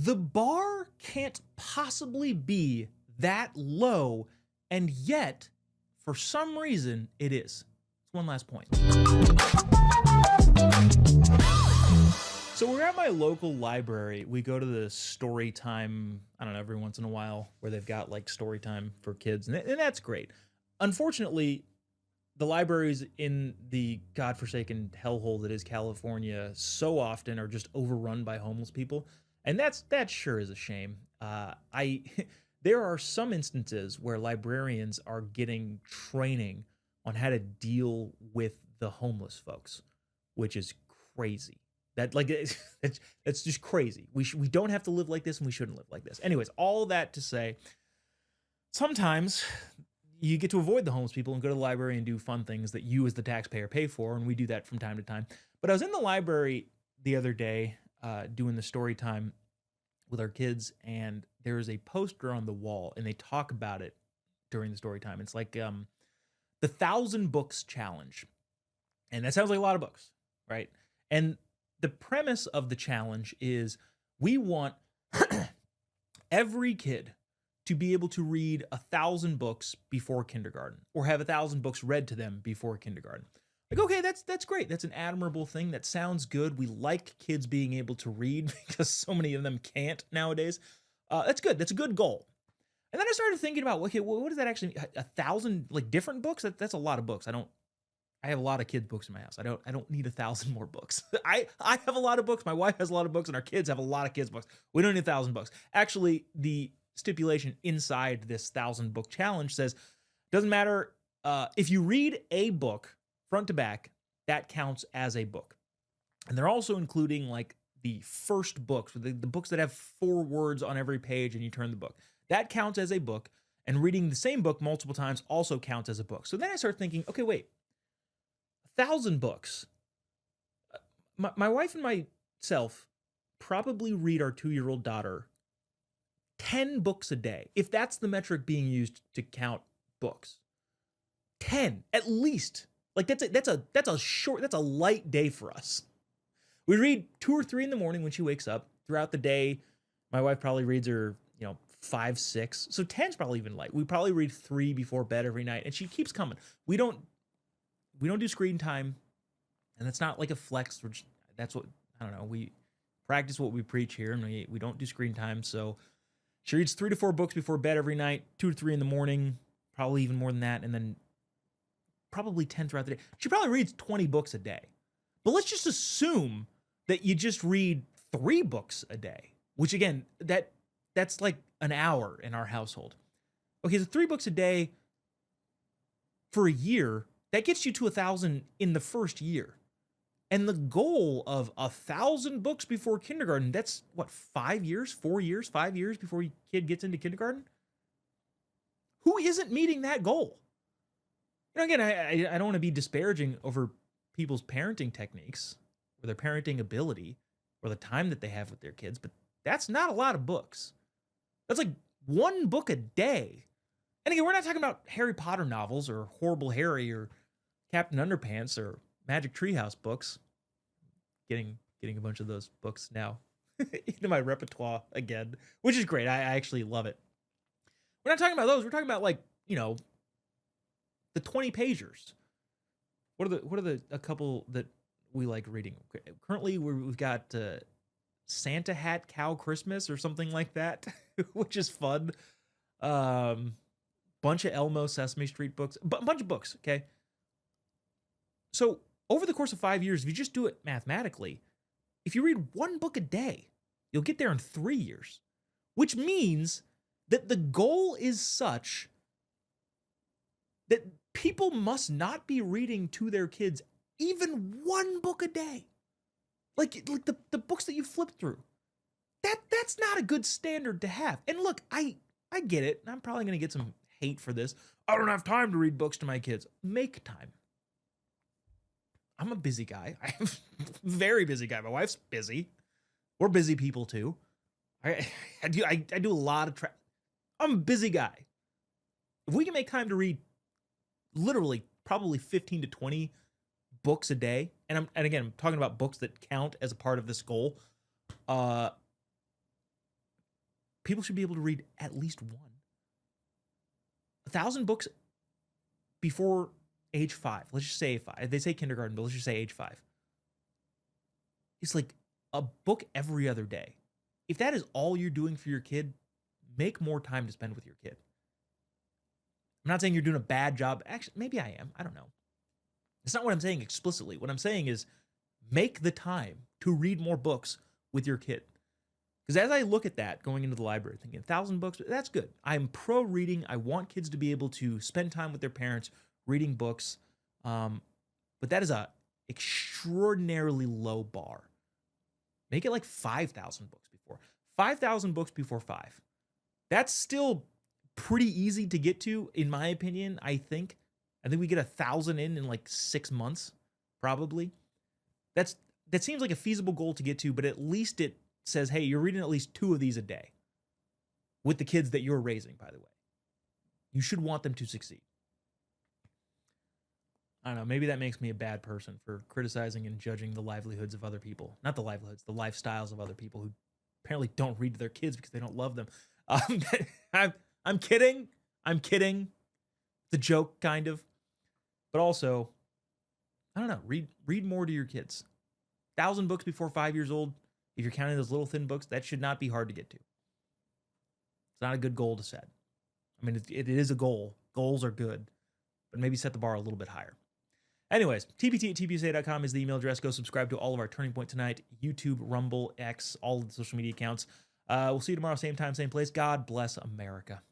The bar can't possibly be that low, and yet, for some reason, it is. It's one last point. So we're at my local library. We go to the story time, I don't know, every once in a while, where they've got like story time for kids, and that's great. Unfortunately, the libraries in the godforsaken hellhole that is California so often are just overrun by homeless people, and that sure is a shame. I there are some instances where librarians are getting training on how to deal with the homeless folks, which is crazy. That like that's just crazy. We don't have to live like this, and we shouldn't live like this. Anyways, all that to say, sometimes you get to avoid the homeless people and go to the library and do fun things that you as the taxpayer pay for, and we do that from time to time. But I was in the library the other day doing the story time with our kids, and there is a poster on the wall, and they talk about it during the story time. It's like the 1,000 Books Challenge, and that sounds like a lot of books, right? And the premise of the challenge is we want every kid to be able to read 1,000 books before kindergarten, or have 1,000 books read to them before kindergarten. Like, okay, that's great. That's an admirable thing. That sounds good. We like kids being able to read because so many of them can't nowadays. That's good. That's a good goal. And then I started thinking about, okay, what does that actually mean? 1,000 like different books? That's a lot of books. I have a lot of kids' books in my house. I don't need 1,000 more books. I have a lot of books. My wife has a lot of books, and our kids have a lot of kids' books. We don't need 1,000 books. Actually, the stipulation inside this 1,000 book challenge says doesn't matter if you read a book front to back, that counts as a book. And they're also including like the first books, the books that have 4 words on every page, and you turn the book. That counts as a book, and reading the same book multiple times also counts as a book. So then I start thinking, okay, wait, 1,000 books. My wife and myself probably read our 2-year-old daughter 10 books a day, if that's the metric being used to count books. 10 at least. Like that's a light day for us. We read 2 or 3 in the morning when she wakes up. Throughout the day, my wife probably reads her, 5, 6. So 10's probably even light. We probably read 3 before bed every night, and she keeps coming. We don't do screen time, and that's not like a flex. That's what, I don't know. We practice what we preach here, and we don't do screen time. So she reads 3 to 4 books before bed every night, 2 to 3 in the morning, probably even more than that, and then probably 10 throughout the day. She probably reads 20 books a day. But let's just assume that you just read 3 books a day, which again, that's like an hour in our household. Okay, so 3 books a day for a year, that gets you to 1,000 in the first year. And the goal of 1,000 books before kindergarten, that's what, 5 years, 4 years, 5 years before your kid gets into kindergarten? Who isn't meeting that goal? Again, I don't want to be disparaging over people's parenting techniques or their parenting ability or the time that they have with their kids, but that's not a lot of books. That's like 1 book a day. And again, we're not talking about Harry Potter novels or Horrible Harry or Captain Underpants or Magic Treehouse books. Getting a bunch of those books now into my repertoire again, which is great. I actually love it. We're not talking about those. We're talking about the 20 pagers. What are a couple that we like reading? Currently, we've got Santa Hat Cow Christmas or something like that, which is fun. Bunch of Elmo Sesame Street books, a bunch of books. Okay. So over the course of 5 years, if you just do it mathematically, if you read 1 book a day, you'll get there in 3 years, which means that the goal is such that people must not be reading to their kids even 1 book a day. Like the books that you flip through. That's not a good standard to have. And look, I get it. I'm probably going to get some hate for this. I don't have time to read books to my kids. Make time. I'm a busy guy. I'm a very busy guy. My wife's busy. We're busy people too. I do a lot of I'm a busy guy. If we can make time to read literally probably 15 to 20 books a day, and again, I'm talking about books that count as a part of this goal, people should be able to read at least one. 1,000 books before age 5. Let's just say 5. They say kindergarten, but let's just say age 5. It's like a book every other day. If that is all you're doing for your kid, make more time to spend with your kid. I'm not saying you're doing a bad job. Actually, maybe I am. I don't know. It's not what I'm saying explicitly. What I'm saying is make the time to read more books with your kid. Because as I look at that going into the library, thinking 1,000 books, that's good. I'm pro reading. I want kids to be able to spend time with their parents reading books. But that is a extraordinarily low bar. Make it like 5,000 books before. 5,000 books before 5. That's still pretty easy to get to, in my opinion, I think. I think we get 1,000 in like 6 months, probably. That seems like a feasible goal to get to, but at least it says, hey, you're reading at least 2 of these a day with the kids that you're raising, by the way. You should want them to succeed. I don't know, maybe that makes me a bad person for criticizing and judging the livelihoods of other people. Not the livelihoods, the lifestyles of other people who apparently don't read to their kids because they don't love them. I'm kidding. I'm kidding. It's a joke, kind of. But also, I don't know, read more to your kids. 1,000 books before 5 years old, if you're counting those little thin books, that should not be hard to get to. It's not a good goal to set. I mean, it is a goal. Goals are good, but maybe set the bar a little bit higher. Anyways, tpt@tpsa.com is the email address. Go subscribe to all of our Turning Point Tonight, YouTube, Rumble, X, all of the social media accounts. We'll see you tomorrow, same time, same place. God bless America.